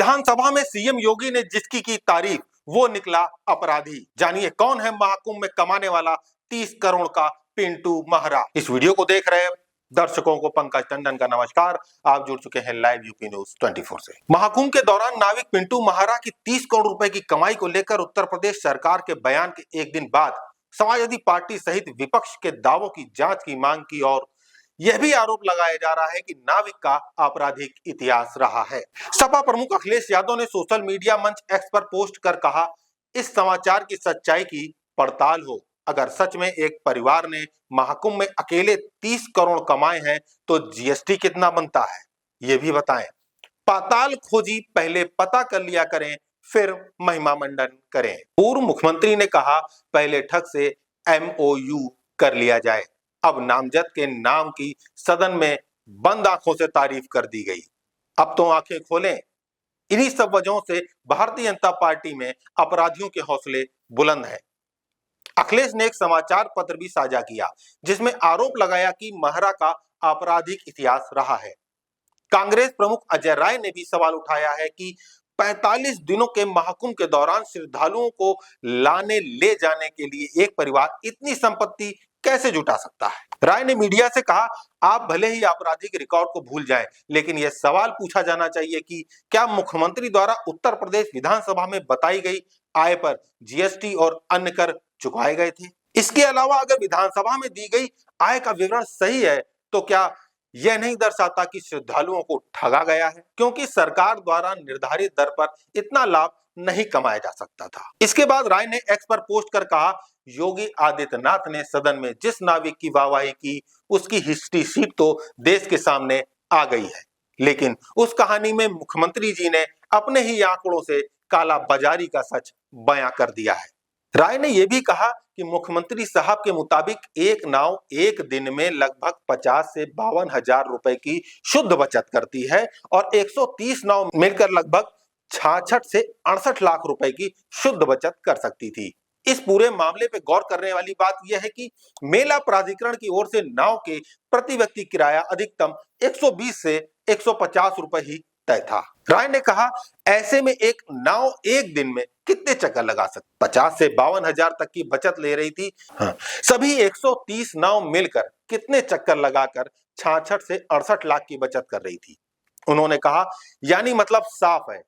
विधानसभा में सीएम योगी ने जिसकी की तारीफ वो निकला अपराधी। जानिए कौन है महाकुंभ में कमाने वाला 30 करोड़ का पिंटू महरा। इस वीडियो को देख रहे दर्शकों को पंकज टंडन का नमस्कार। आप जुड़ चुके हैं लाइव यूपी न्यूज 24 से। महाकुंभ के दौरान नाविक पिंटू महरा की 30 करोड़ रुपए की कमाई को लेकर उत्तर प्रदेश सरकार के बयान के एक दिन बाद समाजवादी पार्टी सहित विपक्ष के दावों की जांच की मांग की और यह भी आरोप लगाया जा रहा है कि नाविक का आपराधिक इतिहास रहा है। सपा प्रमुख अखिलेश यादव ने सोशल मीडिया मंच एक्स पर पोस्ट कर कहा, इस समाचार की सच्चाई की पड़ताल हो। अगर सच में एक परिवार ने महाकुंभ में अकेले 30 करोड़ कमाए हैं तो जीएसटी कितना बनता है ये भी बताएं। पाताल खोजी पहले पता कर लिया करें फिर महिमा मंडन करें। पूर्व मुख्यमंत्री ने कहा, पहले ठग से एमओयू कर लिया जाए। अब नामजद के नाम की सदन में बंद आंखों से तारीफ कर दी गई। अब तो आंखें खोलें। इन्हीं सब वजहों से भारतीय जनता पार्टी में अपराधियों के हौसले बुलंद हैं। अखिलेश ने एक समाचार पत्र भी साझा किया जिसमें आरोप लगाया कि महरा का आपराधिक इतिहास रहा है। कांग्रेस प्रमुख अजय राय ने भी सवाल उठाया है कि 45 दिनों के महाकुंभ के दौरान श्रद्धालुओं को लाने ले जाने के लिए एक परिवार इतनी संपत्ति कैसे जुटा सकता है। राय ने मीडिया से कहा, आप भले ही आपराधिक रिकॉर्ड को भूल जाएं, लेकिन यह सवाल पूछा जाना चाहिए कि क्या मुख्यमंत्री द्वारा उत्तर प्रदेश विधानसभा में बताई गई आय पर जीएसटी और अन्य कर चुकाए गए थे। इसके अलावा अगर विधानसभा में दी गई आय का विवरण सही है तो क्या यह नहीं दर्शाता कि श्रद्धालुओं को ठगा गया है, क्योंकि सरकार द्वारा निर्धारित दर पर इतना लाभ नहीं कमाया जा सकता था। इसके बाद राय ने एक्स पर पोस्ट कर कहा, योगी आदित्यनाथ ने सदन में जिस नाविक की वाहवाही की उसकी हिस्ट्री शीट तो देश के सामने आ गई है, लेकिन उस कहानी में मुख्यमंत्री जी ने अपने ही आंकड़ों से काला बाजारी का सच बयां कर दिया है। राय ने यह भी कहा कि मुख्यमंत्री साहब के मुताबिक एक नाव एक दिन में लगभग 50 से 52 हजार रुपए की शुद्ध बचत करती है और 130 नाव मिलकर लगभग 66 से 68 लाख रुपए की शुद्ध बचत कर सकती थी। इस पूरे मामले पे गौर करने वाली बात यह है कि मेला प्राधिकरण की ओर से नाव के प्रति व्यक्ति किराया अधिकतम 120 से 150 रुपए ही तय था। राय ने कहा, ऐसे में एक नाव एक दिन में कितने चक्कर लगा सकती, 50 से 52 हजार तक की बचत ले रही थी। सभी 130 नाव मिलकर कितने चक्कर लगाकर 66 से 68 लाख की बचत कर रही थी। उन्होंने कहा, यानी मतलब साफ है,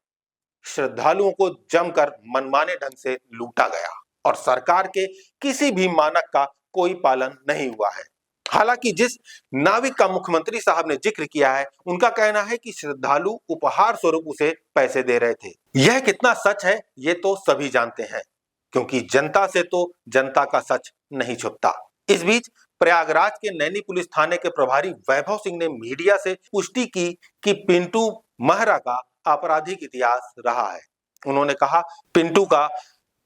श्रद्धालुओं को जमकर मनमाने ढंग से लूटा गया और सरकार के किसी भी मानक का कोई पालन नहीं हुआ है। हालांकि जिस नाविक का मुख्यमंत्री साहब ने जिक्र किया है, उनका कहना है कि श्रद्धालु उपहार स्वरूप उसे पैसे दे रहे थे। यह कितना सच है ये तो सभी जानते हैं, क्योंकि जनता से तो जनता का सच नहीं छुपता। इस बीच प्रयागराज के नैनी पुलिस थाने के प्रभारी वैभव सिंह ने मीडिया से पुष्टि की कि पिंटू महरा का आपराधिक इतिहास रहा है। उन्होंने कहा, पिंटू का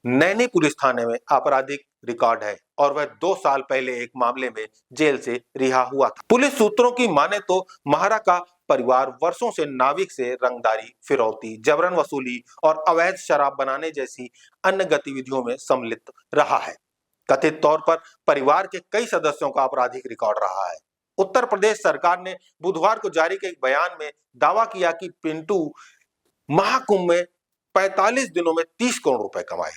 नैनी पुलिस थाने में आपराधिक रिकॉर्ड है और वह 2 साल पहले एक मामले में जेल से रिहा हुआ था। पुलिस सूत्रों की माने तो महरा का परिवार वर्षों से नाविक से रंगदारी, फिरौती, जबरन वसूली और अवैध शराब बनाने जैसी अन्य गतिविधियों में सम्मिलित रहा है। कथित तौर पर परिवार के कई सदस्यों का आपराधिक रिकॉर्ड रहा है। उत्तर प्रदेश सरकार ने बुधवार को जारी एक बयान में दावा किया कि पिंटू महाकुंभ में 45 दिनों में 30 करोड़ रुपए कमाए।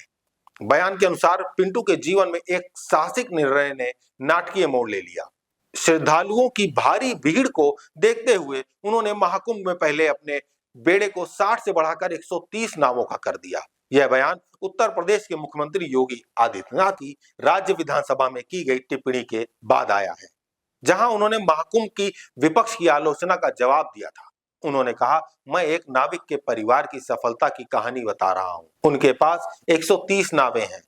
बयान के अनुसार पिंटू के जीवन में एक साहसिक निर्णय ने नाटकीय मोड़ ले लिया। श्रद्धालुओं की भारी भीड़ को देखते हुए उन्होंने महाकुंभ में पहले अपने बेड़े को 60 से बढ़ाकर 130 नावों का कर दिया। यह बयान उत्तर प्रदेश के मुख्यमंत्री योगी आदित्यनाथ की राज्य विधानसभा में की गई टिप्पणी के बाद आया है, जहां उन्होंने महाकुंभ की विपक्ष की आलोचना का जवाब दिया था। उन्होंने कहा, मैं एक नाविक के परिवार की सफलता की कहानी बता रहा हूं। उनके पास 130 नावें हैं।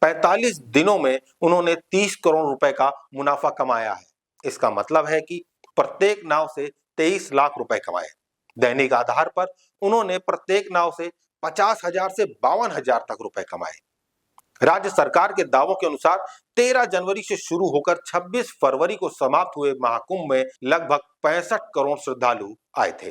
45 दिनों में उन्होंने 30 करोड़ रुपए का मुनाफा कमाया है। इसका मतलब है कि प्रत्येक नाव से 23 लाख रुपए कमाए। दैनिक आधार पर उन्होंने प्रत्येक नाव से 50 हजार से 52 हजार तक रुपए कमाए। राज्य सरकार के दावों के अनुसार 13 जनवरी से शुरू होकर 26 फरवरी को समाप्त हुए महाकुंभ में लगभग 65 करोड़ श्रद्धालु आए थे।